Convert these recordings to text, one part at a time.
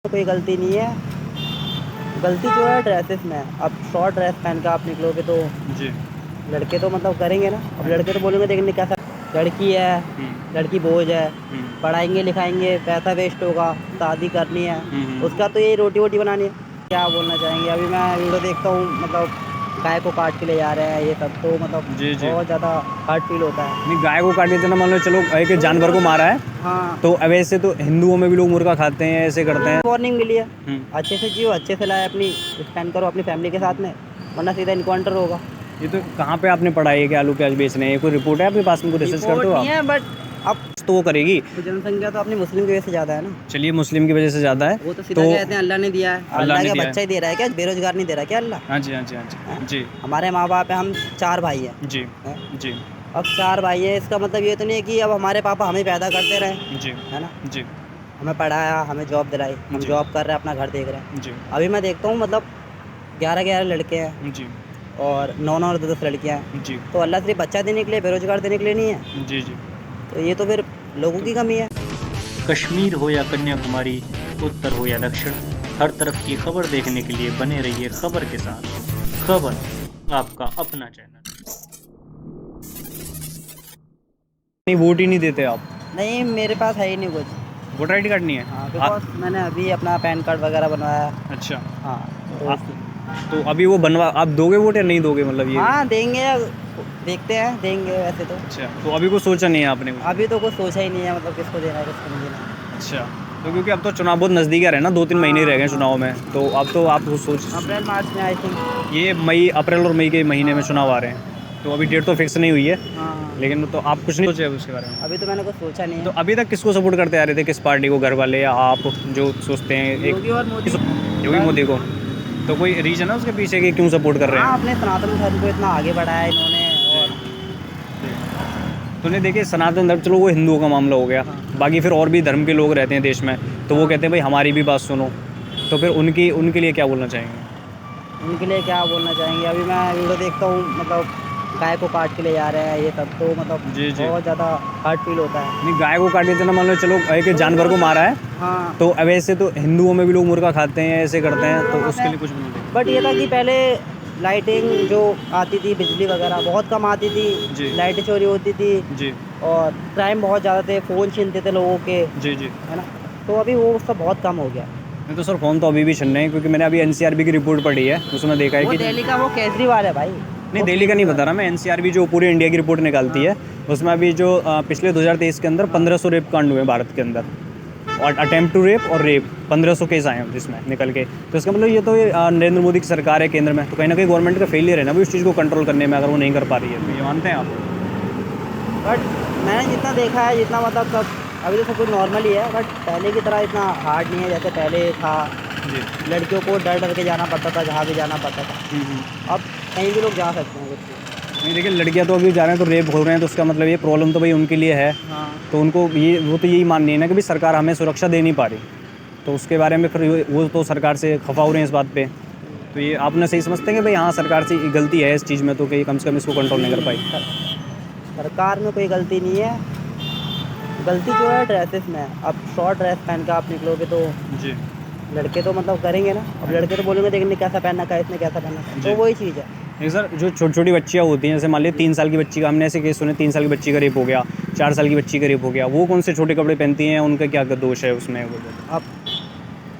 कोई गलती नहीं है। गलती जो है ड्रेसेस में है। अब शॉर्ट ड्रेस पहन कर आप निकलोगे तो जी। लड़के तो मतलब करेंगे ना। अब लड़के तो बोलेंगे देखने कैसा लड़की है, लड़की बोझ है, पढ़ाएंगे लिखाएंगे पैसा वेस्ट होगा, शादी करनी है, उसका तो यही रोटी वोटी बनानी है। क्या बोलना चाहेंगे? अभी मैं वीडियो देखता हूँ, मतलब गाय को काट के ले जा रहे हैं ये सब, तो मतलब जी, जी। बहुत ज़्यादा हार्ट फील होता है। नहीं, गाय को काट देते ना, मान लो चलो एक जानवर को मारा है, हाँ, तो अब ऐसे तो हिंदुओं में भी लोग मुर्गा खाते हैं, ऐसे करते हैं। वार्निंग मिली है, हुँ। अच्छे से जियो, अच्छे से लाए, अपनी स्पेंड करो अपनी फैमिली के साथ में, वरना सीधा इनकाउंटर होगा। ये तो कहाँ पे आपने पढ़ा है कि आलू प्याज बेचने हैं? ये कोई रिपोर्ट है आपके पास में, कोई रिसर्च करते रिपोर्ट हो नहीं आप? है, बट अब तो वो करेगी। जनसंख्या तो अपनी मुस्लिम की वजह से ज़्यादा है ना। चलिए, मुस्लिम की वजह से ज़्यादा है, वो तो सीधा तो कहते हैं अल्लाह ने दिया है। अल्लाह अल्लाह ने क्या दिया बच्चा है। ही दे रहा है क्या? बेरोजगार नहीं दे रहा क्या अल्लाह? हाँ जी, हाँ जी, हाँ हैं? जी। जी, हमारे माँ बाप है, हम 4 भाई हैं। जी, हैं? जी, अब 4 भाई हैं, इसका मतलब ये तो नहीं है कि अब हमारे पापा हमें पैदा करते रहे, जी, है ना? जी, हमें पढ़ाया, हमें जॉब दिलाई, हम जी, जॉब कर रहे हैं, अपना घर देख रहे हैं। जी, अभी मैं देखता हूँ, मतलब 11-11 लड़के हैं जी, और 9-9 और 10-10 लड़कियाँ हैं। जी, तो अल्लाह सिर्फ बच्चा देने के लिए, बेरोजगार देने के लिए नहीं है। जी, जी। तो ये तो फिर लोगों की कमी है। कश्मीर हो या कन्याकुमारी, उत्तर हो या दक्षिण, हर तरफ की खबर देखने के लिए बने रहिए खबर के साथ। खबर आपका अपना चैनल। नहीं, वोट ही नहीं देते आप? नहीं, मेरे पास है ही नहीं कुछ। वोटर आईडी कार्ड नहीं है? हाँ, बिकॉज़ मैंने अभी अपना पैन कार्ड वगैरह बनवाया। अच्छा। हाँ, तो आ- तो अभी वो बनवा आप दोगे वोट या नहीं दोगे, मतलब ये? हाँ, देंगे, देखते हैं, देंगे वैसे तो। अच्छा, तो अभी कुछ सोचा नहीं है आपने कुछ? अभी तो कुछ सोचा ही नहीं है, मतलब किसको देना है, किसको नहीं देना है। अच्छा, तो क्योंकि अब तो चुनाव बहुत नज़दीक आ रहे हैं ना, 2-3 महीने ही रह गए हैं चुनाव में, तो अब तो आप कुछ सोच अप्रैल मार्च में आई थिंक। ये अप्रैल और मई के महीने में चुनाव आ रहे हैं, तो अभी डेट तो फिक्स नहीं हुई है, हाँ, लेकिन तो आप कुछ नहीं सोचे अब उसके बारे में? अभी तो मैंने कुछ सोचा नहीं तो है। अभी तक किसको सपोर्ट करते आ रहे थे, किस पार्टी को, घर वाले या आप जो सोचते हैं एक योगी और मोदी। योगी मोदी को? तो कोई रीज़न है उसके पीछे कि क्यों सपोर्ट कर रहे हाँ, हैं? अपने सनातन धर्म को इतना आगे बढ़ाया इन्होंने। और तो नहीं, देखिए सनातन धर्म चलो वो हिंदुओं का मामला हो गया, बाकी फिर और भी धर्म के लोग रहते हैं देश में, तो वो कहते हैं भाई हमारी भी बात सुनो, तो फिर उनके लिए क्या बोलना चाहेंगे? उनके लिए क्या बोलना चाहेंगे? अभी मैं वीडियो देखता हूँ, मतलब गाय को काट के ले जा रहे हैं ये सब, तो मतलब जी, जी। बहुत ज़्यादा हार्ट फील होता है। नहीं, गाय को काट देते ना, मान लो चलो एक जानवर को मारा है, हाँ, तो अब ऐसे तो हिंदुओं में भी लोग मुर्गा खाते हैं, ऐसे करते हैं, तो उसके लिए कुछ बोलते हैं? बट ये था कि पहले लाइटिंग जो आती थी, बिजली वगैरह बहुत कम आती जी। थी, लाइटें चोरी होती थी जी, और क्राइम बहुत ज़्यादा थे, फ़ोन छीनते थे लोगों के, जी, जी। है ना? तो अभी वो सब बहुत कम हो गया। नहीं तो सर, फ़ोन तो अभी भी छन रहे हैं, क्योंकि मैंने अभी एनसीआरबी की रिपोर्ट पढ़ी है, उसमें देखा है वो कि दिल्ली का वो केजरीवाल है भाई। नहीं, दिल्ली का नहीं बता रहा मैं, एनसीआरबी जो पूरी इंडिया की रिपोर्ट निकालती है, उसमें अभी जो पिछले 2023 के अंदर 1500 रेप कांड हुए हैं भारत के अंदर, और अटेम्प्ट टू रेप और रेप 1500 केस आए हैं जिसमें निकल के, तो इसका मतलब ये तो नरेंद्र मोदी की सरकार है केंद्र में, तो कहीं ना कहीं गवर्नमेंट का फेलियर है ना, भी उस चीज़ को कंट्रोल करने में, अगर वो नहीं कर पा रही है, तो ये मानते हैं आप? बट मैंने जितना देखा है, जितना मतलब सब अभी तो सब कुछ नॉर्मल ही है, बट पहले की तरह इतना हार्ड नहीं है जैसे पहले था। जी। लड़कियों को डर डर के जाना पड़ता था, जहाँ भी जाना पड़ता था। अब कहीं भी लोग जा सकते हैं कुछ भी। नहीं, देखिए लड़कियां तो अभी जा रहे हैं तो रेप हो रहे हैं, तो उसका मतलब ये प्रॉब्लम तो भाई उनके लिए है, हाँ, तो उनको ये वो तो यही माननी है ना कि भाई सरकार हमें सुरक्षा दे नहीं पा रही, तो उसके बारे में फिर वो तो सरकार से खफा हो रहे हैं इस बात पे, तो ये आपने सही समझते हैं कि भाई हाँ सरकार से गलती है इस चीज़ में, तो कि कम से कम इसको कंट्रोल नहीं कर पाई? सरकार में कोई गलती नहीं है। गलती जो है ड्रेसेस में है। अब शॉर्ट ड्रेस पहन कर आप निकलोगे तो जी, लड़के तो मतलब करेंगे ना। अब लड़के तो बोलेंगे देखने कैसा पहन रखा है, इसने कैसा पहन रखा है, जी। तो वही चीज़ है। नहीं सर, जो छोटी छोटी बच्चियाँ होती हैं, जैसे मान लीजिए 3 साल की बच्ची का, हमने ऐसे केस सुने, 3 साल की बच्ची का रेप हो गया, 4 साल की बच्ची का रेप हो गया, वो कौन से छोटे कपड़े पहनती हैं, उनका क्या दोष है उसमें? अब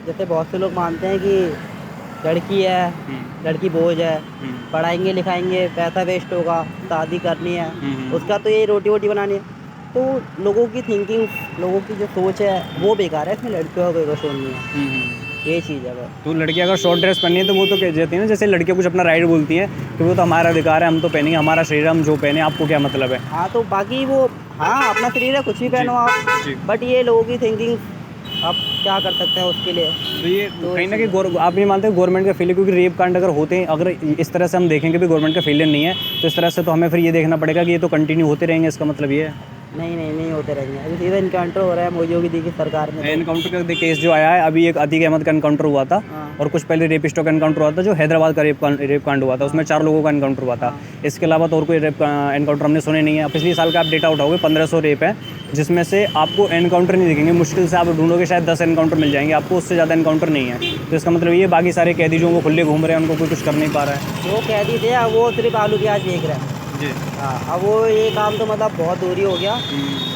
जैसे बहुत से लोग मानते हैं कि लड़की है, लड़की बोझ है, पढ़ाएंगे लिखाएंगे पैसा वेस्ट होगा, शादी करनी है, उसका तो यही रोटी वोटी बनानी है। तो लोगों की थिंकिंग, लोगों की जो सोच है वो बेकार है, इसमें लड़कियों का कोई कसूर नहीं है। ये चीज़ है बस। तो लड़की अगर शॉर्ट ड्रेस पहनी है तो वो तो कह देती है ना, जैसे लड़कियाँ कुछ अपना राइट बोलती हैं कि वो तो हमारा अधिकार है, हम तो पहनेंगे, हमारा शरीर, हम जो पहने, आपको क्या मतलब है? हाँ, तो बाकी वो, हाँ, अपना शरीर है, कुछ भी पहनो आप, जी। बट ये लोगों की थिंकिंग आप क्या कर सकते हैं उसके लिए। तो ये कहीं ना कहीं आप ये मानते हैं गवर्नमेंट का फेलियर, क्योंकि रेप कांड अगर होते हैं, अगर इस तरह से हम देखेंगे भी गवर्नमेंट का फेलियर नहीं है, तो इस तरह से तो हमें फिर ये देखना पड़ेगा कि ये तो कंटिन्यू होते रहेंगे, इसका मतलब ये है? नहीं होते रहेंगे। अभी सीधा इनकाउंटर हो रहा है मोदी योगी दी की सरकार में। एनकाउंटर का केस जो आया है अभी, एक अतीक अहमद का एनकाउंटर हुआ था, हाँ, और कुछ पहले रेपिस्टों का एनकाउंटर हुआ था, जो हैदराबाद का रेप कांड हुआ था, उसमें 4 लोगों का एनकाउंटर हुआ था। इसके अलावा तो और कोई रेप एनकाउंटर हमने सुने नहीं है। पिछले साल का आप डेटा उठाओगे 1500 रेप है, जिसमें से आपको एनकाउंटर नहीं दिखेंगे, मुश्किल से आप ढूंढोगे शायद 10 एनकाउंटर मिल जाएंगे आपको, उससे ज़्यादा एनकाउंटर नहीं है। तो इसका मतलब ये बाकी सारे कैदी जो वो खुले घूम रहे हैं उनको कोई कुछ कर नहीं पा रहा है। वो कैदी थे अब वो सिर्फ आलू प्याज बेच रहे हैं। जी। हाँ, अब वो ये काम तो मतलब बहुत दूरी हो गया।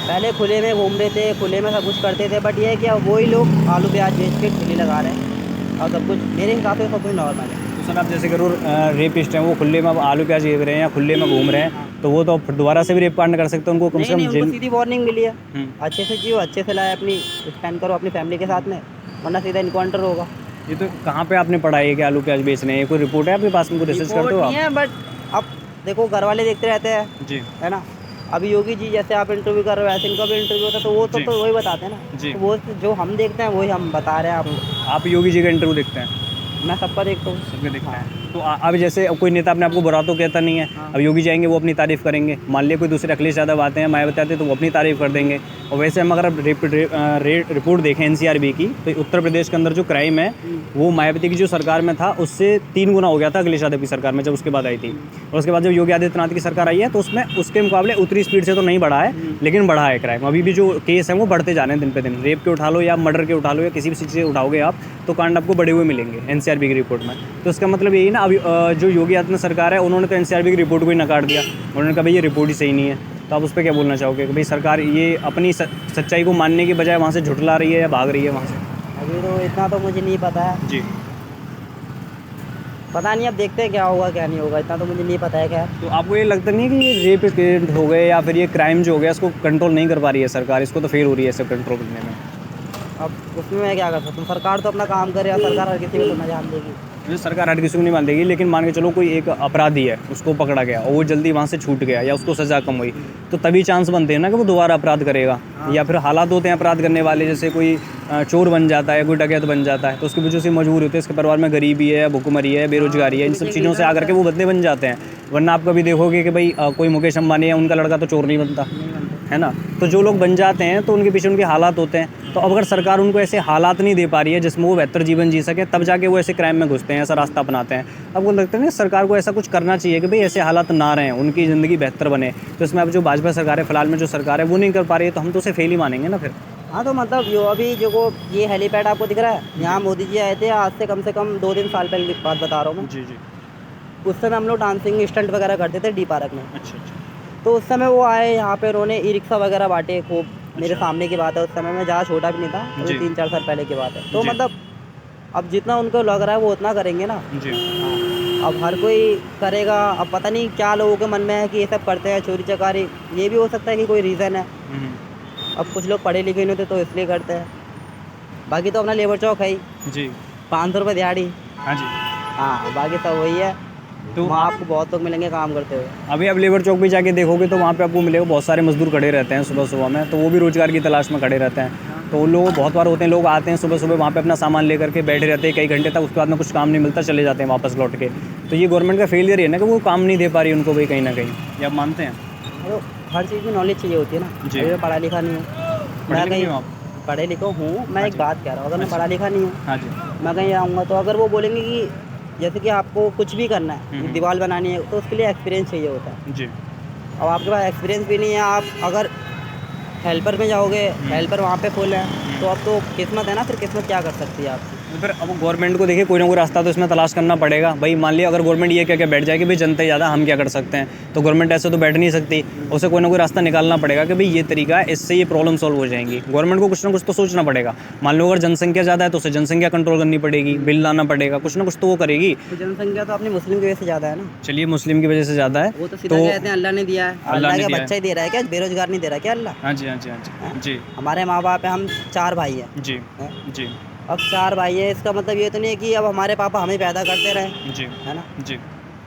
पहले खुले में घूम रहे थे, खुले में सब कुछ करते थे, बट ये है कि अब वही लोग आलू प्याज बेच के ठेले लगा रहे हैं और सब कुछ मेरे हिसाब से सब कुछ नॉर्मल है। तो सर आप जैसे करो रेपिस्ट हैं वो खुले में अब आलू प्याज बेच रहे हैं या खुले में घूम रहे हैं, तो वो तो फिर दोबारा से भी रेप कांड कर सकते हैं, उनको कम से नहीं, कम उनको जेल। सीधी वार्निंग मिली है, हम्म। अच्छे से जियो, अच्छे से लाए, अपनी स्पेंड करो अपनी फैमिली के साथ में, वरना सीधा इनकाउंटर होगा। ये तो कहाँ पे आपने पढ़ा है कि आलू प्याज बेचने हैं? कोई रिपोर्ट है आपके पास में, कोई रिसर्च करते हो रिपोर्ट आप? नहीं है, बट अब देखो घर वाले देखते रहते हैं, जी है ना। अभी योगी जी जैसे आप इंटरव्यू कर रहे हो, ऐसे इनका भी इंटरव्यू होता है, तो वो जी। तो वही बताते हैं ना। जी। तो वो जो हम देखते हैं वही हम बता रहे हैं आपको। आप योगी जी का इंटरव्यू देखते हैं? मैं सबका देखता हूँ। सबके देखते हैं। तो अब जैसे अब कोई नेता अपने आपको बुरा तो कहता नहीं है, अब योगी जाएंगे वो अपनी तारीफ करेंगे, मान लिया कोई दूसरे अखिलेश यादव आते हैं, मायावती आते हैं, तो वो अपनी तारीफ कर देंगे। और वैसे हम अगर अब रिपोर्ट देखें एनसीआरबी की, तो उत्तर प्रदेश के अंदर जो क्राइम है वो मायावती की जो सरकार में था उससे 3 गुना हो गया था अखिलेश यादव की सरकार में, जब उसके बाद आई थी। और उसके बाद जब योगी आदित्यनाथ की सरकार आई है तो उसमें उसके मुकाबले उतनी स्पीड से तो नहीं बढ़ा है, लेकिन बढ़ा है क्राइम। अभी भी जो केस हैं वो बढ़ते जा रहे हैं दिन पे दिन, रेप के उठा लो या मर्डर के उठा लो या किसी भी चीज़ से उठाओगे आप तो कांड आपको बढ़े हुए मिलेंगे एनसीआरबी की रिपोर्ट में। तो इसका मतलब यही ना, अभी जो योगी आदित्यनाथ सरकार है उन्होंने तो एनसीआरबी की रिपोर्ट को ही नकार दिया, उन्होंने कहा भाई ये रिपोर्ट ही सही नहीं है। तो आप उस पर क्या बोलना चाहोगे कि भाई सरकार ये अपनी सच्चाई को मानने की बजाय वहाँ से झुठला रही है या भाग रही है वहाँ से? अभी तो इतना तो मुझे नहीं पता है, जी। पता नहीं, अब देखते हैं क्या होगा क्या नहीं होगा, इतना तो मुझे नहीं पता है। क्या तो आपको ये लगता नहीं है कि ये रेप केस हो गए या फिर ये क्राइम जो हो गया इसको कंट्रोल नहीं कर पा रही है सरकार, इसको तो फेल हो रही है सब कंट्रोल करने में? अब उसमें मैं क्या कर सकता हूँ, सरकार तो अपना काम करे, और सरकार हर किसी को तो ना जान देगी। जैसे सरकार हर किसी को नहीं मान देगी, लेकिन मान के चलो कोई एक अपराधी है उसको पकड़ा गया और वो जल्दी वहाँ से छूट गया या उसको सज़ा कम हुई, तो तभी चांस बनते हैं ना कि वो दोबारा अपराध करेगा। या फिर हालात होते हैं अपराध करने वाले, जैसे कोई चोर बन जाता है, कोई डकैत बन जाता है, तो उसकी वजह से मजबूर होते हैं, इसके परिवार में गरीबी है, भुखमरी है, बेरोजगारी है, इन सब चीज़ों से आकर के वो बदले बन जाते हैं। वरना आप कभी देखोगे कि भाई कोई मुकेश अंबानी है, उनका लड़का तो चोर नहीं बनता है ना। तो जो लोग बन जाते हैं तो उनके पीछे उनके हालात होते हैं। तो अब अगर सरकार उनको ऐसे हालात नहीं दे पा रही है जिसमें वो बेहतर जीवन जी सके, तब जाके वो ऐसे क्राइम में घुसते हैं, ऐसा रास्ता अपनाते हैं। अब वो लगता है ना सरकार को ऐसा कुछ करना चाहिए कि भाई ऐसे हालात ना रहें, उनकी ज़िंदगी बेहतर बने। तो इसमें अब जो भाजपा सरकार है, फिलहाल में जो सरकार है वो नहीं कर पा रही है, तो हम तो उसे फेल ही मानेंगे ना फिर। हाँ, तो मतलब जो अभी जो ये हेलीपैड आपको दिख रहा है, यहाँ मोदी जी आए थे आज से कम 2-3 साल पहले की बात बता रहा हूँ मैं। जी जी। उस समय हम लोग डांसिंग स्टंट वगैरह करते थे डी पार्क में। अच्छा अच्छा। तो उस समय वो आए यहाँ पे, उन्होंने ई रिक्शा वगैरह बांटे खूब। मेरे सामने की बात है, उस समय मैं ज़्यादा छोटा भी नहीं था, जी। 3-4 साल पहले की बात है। तो जी। मतलब अब जितना उनको लग रहा है वो उतना करेंगे ना। जी। हाँ, अब हर कोई करेगा। अब पता नहीं क्या लोगों के मन में है कि ये सब करते हैं, चोरी चकारी, ये भी हो सकता है कि कोई रीज़न है। अब कुछ लोग पढ़े लिखे नहीं होते तो इसलिए करते हैं, बाकी तो अपना लेबर चौक है ही, जी। 500 रुपये दिहाड़ी। हाँ जी। हाँ, बाकी सब वही है। तो वहाँ आपको बहुत लोग मिलेंगे काम करते हुए। अभी आप लेबर चौक भी जाके देखोगे तो वहाँ पे आपको मिलेगा बहुत सारे मजदूर खड़े रहते हैं सुबह सुबह में, तो वो भी रोज़गार की तलाश में खड़े रहते हैं। तो उन लोग बहुत बार होते हैं, लोग आते हैं सुबह सुबह वहाँ पे अपना सामान लेकर के बैठे रहते हैं कई घंटे तक, उसके बाद में कुछ काम नहीं मिलता, चले जाते हैं वापस लौट के। तो ये गवर्नमेंट का फेलियर है ना कि वो काम नहीं दे पा रही उनको भाई कहीं ना कहीं, ये आप मानते हैं? तो हर चीज़ की नॉलेज चाहिए होती है ना। जी। अभी मैं पढ़ा लिखा नहीं हूँ, पढ़े मैं लिखे कहीं हो आप? पढ़े लिखा हूँ। मैं एक बात कह रहा हूँ, अगर मैं पढ़ा लिखा नहीं हूँ, हाँ जी। मैं कहीं आऊँगा तो अगर वो बोलेंगे कि जैसे कि आपको कुछ भी करना है, दीवार बनानी है, तो उसके लिए एक्सपीरियंस चाहिए होता है। जी। अब आपके पास एक्सपीरियंस भी नहीं है, आप अगर हेल्पर में जाओगे, हेल्पर वहाँ पे फुल है, तो अब तो किस्मत है ना, फिर किस्मत क्या कर सकती है आपकी। तो फिर अब गवर्नमेंट को देखिए कोई ना कोई रास्ता तो इसमें तलाश करना पड़ेगा। भाई मान लिया अगर गवर्नमेंट ये क्या बैठ जाए कि भाई जनता ज़्यादा, हम क्या कर सकते हैं, तो गवर्नमेंट ऐसे तो बैठ नहीं सकती, उसे कोई ना कोई रास्ता निकालना पड़ेगा कि भाई ये तरीका है, इससे ये प्रॉब्लम सॉल्व हो जाएंगी। गवर्नमेंट को कुछ ना कुछ तो सोचना पड़ेगा। मान लो अगर जनसंख्या ज़्यादा है तो उसे जनसंख्या कंट्रोल करनी पड़ेगी, बिल लाना पड़ेगा, कुछ ना कुछ तो वो करेगी। तो जनसंख्या तो अपनी मुस्लिम की वजह से ज़्यादा है ना। चलिए मुस्लिम की वजह से ज़्यादा है, वो तो सीधा कहते हैं अल्लाह ने दिया है, अल्लाह ने का दिया बच्चा ही दे रहा है क्या, बेरोजगार नहीं दे रहा क्या अल्लाह। हाँ जी, हाँ जी, हाँ जी, जी हमारे माँ बाप है, हम 4 भाई हैं। जी जी। अब 4 भाई है, इसका मतलब ये तो नहीं है कि अब हमारे पापा हमें पैदा करते रहे, जी है ना। जी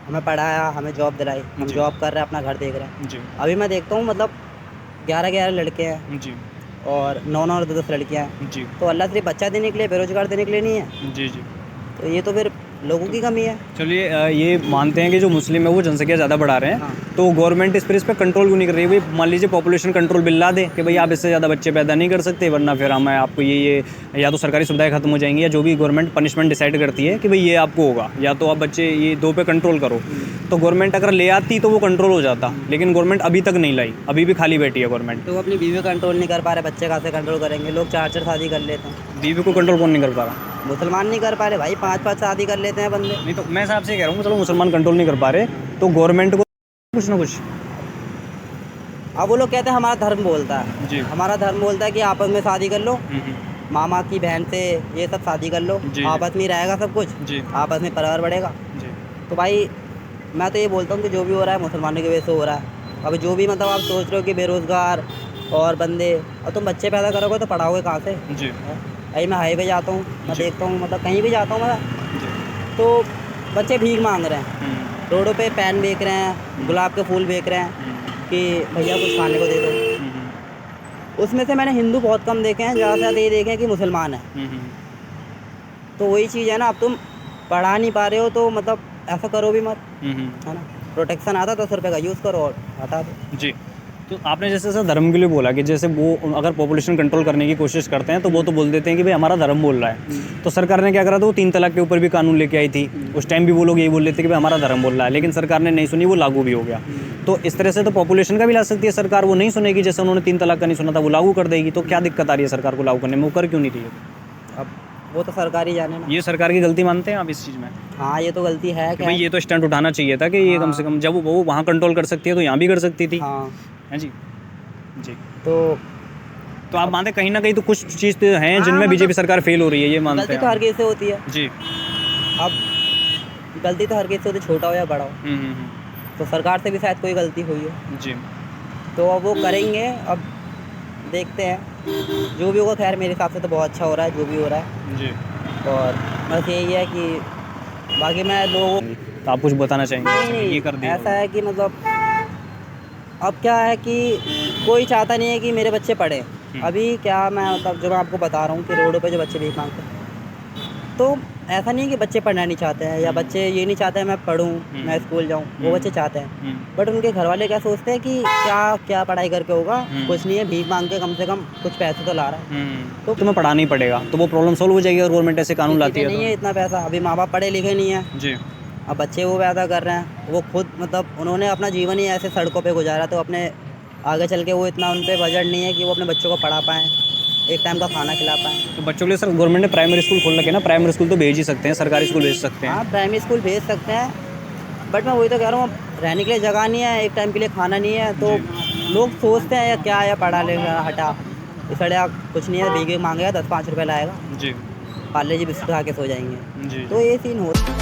हमें पढ़ाया, हमें जॉब दिलाई, हम जी। जॉब कर रहे हैं, अपना घर देख रहे हैं। जी अभी मैं देखता हूँ मतलब 11-11 लड़के हैं जी और 9-9 और 10-10 लड़कियाँ हैं। जी तो अल्लाह सिर्फ बच्चा देने के लिए, बेरोजगार देने के लिए नहीं है। जी जी। तो ये तो फिर लोगों की कमी है। चलिए ये मानते हैं कि जो मुस्लिम है वो जनसंख्या ज़्यादा बढ़ा रहे हैं, हाँ। तो गवर्नमेंट इस पर कंट्रोल क्यों नहीं कर रही है? भाई मान लीजिए पॉपुलेशन कंट्रोल बिल ला दे कि भाई आप इससे ज़्यादा बच्चे पैदा नहीं कर सकते, वरना फिर हम आपको ये या तो सरकारी सुविधाएं खत्म हो जाएंगी, या जो भी गवर्नमेंट पनिशमेंट डिसाइड करती है कि भाई ये आपको होगा, या तो आप बच्चे ये 2 पे कंट्रोल करो। तो गवर्नमेंट अगर ले आती तो वो कंट्रोल हो जाता, लेकिन गवर्नमेंट अभी तक नहीं लाई, अभी भी खाली बैठी है गवर्नमेंट। तो वो अपनी बीवी कंट्रोल नहीं कर पा रहे, बच्चे कहाँ से कंट्रोल करेंगे? लोग 4-4 शादी कर लेते हैं। बीवी को कंट्रोल कौन नहीं कर पा रहा? मुसलमान नहीं कर पा रहे भाई, 5-5 शादी कर लेते हैं बंदे। नहीं तो मैं आपसे कह रहा हूँ, चलो मुसलमान कंट्रोल नहीं कर पा रहे तो गवर्नमेंट को कुछ ना कुछ। अब वो लोग कहते हैं हमारा धर्म बोलता है जी। हमारा धर्म बोलता है कि आपस में शादी कर लो, मामा की बहन से ये सब शादी कर लो, जी। आपस में ही रहेगा सब कुछ, जी आपस में परिवार बढ़ेगा। जी तो भाई मैं तो ये बोलता हूँ कि जो भी हो रहा है मुसलमानों की वजह से हो रहा है। अब जो भी मतलब आप सोच रहे हो कि बेरोज़गार और बंदे, और तुम बच्चे पैदा करोगे तो पढ़ाओगे कहाँ से? जी अभी मैं हाईवे जाता हूँ, मैं जी। देखता हूँ, मतलब कहीं भी जाता हूँ मैं, तो बच्चे भीख मांग रहे हैं, रोडों पे पेन बेच रहे हैं, गुलाब के फूल बेच रहे हैं कि भैया कुछ खाने को दे दो। उसमें से मैंने हिंदू बहुत कम देखे हैं, ज़्यादा से ज़्यादा ये देखे हैं कि मुसलमान हैं। तो वही चीज़ है ना, अब तुम पढ़ा नहीं पा रहे हो तो मतलब ऐसा करो भी मत, है ना। प्रोटेक्शन आता 10 रुपये का यूज़ करो और हटा दो। जी। तो आपने जैसे सर धर्म के लिए बोला कि जैसे वो अगर पॉपुलेशन कंट्रोल करने की कोशिश करते हैं तो वो तो बोल देते हैं कि भाई हमारा धर्म बोल रहा है। तो सरकार ने क्या करा था, वो 3 तलाक के ऊपर भी कानून लेके आई थी। उस टाइम भी वो लोग यही बोल रहे थे कि भाई हमारा धर्म बोल रहा है, लेकिन सरकार ने नहीं सुनी, वो लागू भी हो गया। तो इस तरह से तो पॉपुलेशन का भी ला सकती है सरकार, वो नहीं सुनेगी। जैसे उन्होंने 3 तलाक का नहीं सुना था, वो लागू कर देगी। तो क्या दिक्कत आ रही है सरकार को लागू करने में, वो कर क्यों नहीं रही है? अब वो तो सरकार ही जाने ना। ये सरकार की गलती मानते हैं आप इस चीज़ में? हाँ ये तो गलती है कि क्या? भाई ये तो स्टैंड उठाना चाहिए था कि ये कम से कम जब वो वहाँ कंट्रोल कर सकती है तो यहाँ भी कर सकती थी। हाँ हैं जी। जी। तो आप मानते हैं कहीं ना कहीं तो कुछ चीज़ तो हैं हाँ, जिनमें मतलब बीजेपी सरकार फेल हो रही है, ये मानते गलती हैं तो हर आप? किसी से होती है। जी। अब गलती तो हर किसी से होती है, छोटा हो या बड़ा हो। तो सरकार से भी शायद कोई गलती हुई है, जी। तो अब वो करेंगे। अब देखते हैं जो भी होगा। खैर मेरे हिसाब से तो बहुत अच्छा हो रहा है जो भी हो रहा है। जी। और बस यही है कि बाकी मैं लोगों तो आप कुछ बताना चाहेंगे जैसे कि नहीं, ये कर दिया? ऐसा है कि मतलब अब क्या है कि कोई चाहता नहीं है कि मेरे बच्चे पढ़े। अभी क्या मैं मतलब जो मैं आपको बता रहा हूँ कि रोडों पे जो बच्चे भीख मांगते हैं, तो ऐसा नहीं है कि बच्चे पढ़ना नहीं चाहते हैं या बच्चे ये नहीं चाहते हैं मैं पढ़ूँ, मैं स्कूल जाऊँ। वो बच्चे चाहते हैं, बट उनके घर वाले क्या सोचते हैं कि क्या क्या पढ़ाई करके होगा, कुछ नहीं है, भीख मांग के कम से कम कुछ पैसे तो ला रहा है। तो तुम्हें पढ़ाना ही पड़ेगा, तो वो प्रॉब्लम सॉल्व हो जाएगी अगर गवर्नमेंट ऐसे कानून लाती किसी पे नहीं है है इतना पैसा। अभी माँ बाप पढ़े लिखे नहीं है, तो। जी। अब बच्चे वो पैदा कर रहे हैं, वो खुद मतलब उन्होंने अपना जीवन ही ऐसे सड़कों पे गुजारा, तो अपने आगे चल के वो इतना उन पे बजट नहीं है कि वो अपने बच्चों को पढ़ा पाएँ, एक टाइम का खाना खिला पाएँ। तो बच्चों के लिए सर गवर्नमेंट ने प्राइमरी स्कूल खोल रखे ना, प्राइमरी स्कूल तो भेज ही सकते हैं, सरकारी स्कूल भेज सकते हैं। हाँ प्राइमरी स्कूल भेज सकते हैं, बट मैं वही तो कह रहा हूँ, रहने के लिए जगह नहीं है, एक टाइम के लिए खाना नहीं है, तो लोग सोचते हैं या क्या है, पढ़ा लेगा हटा इसलिए कुछ नहीं है, भीगे मांगेगा 10-5 रुपये लाएगा, जी। पार्ले जी बिस्कुट खा के सो जाएंगे। जी। तो ये सीन होता है।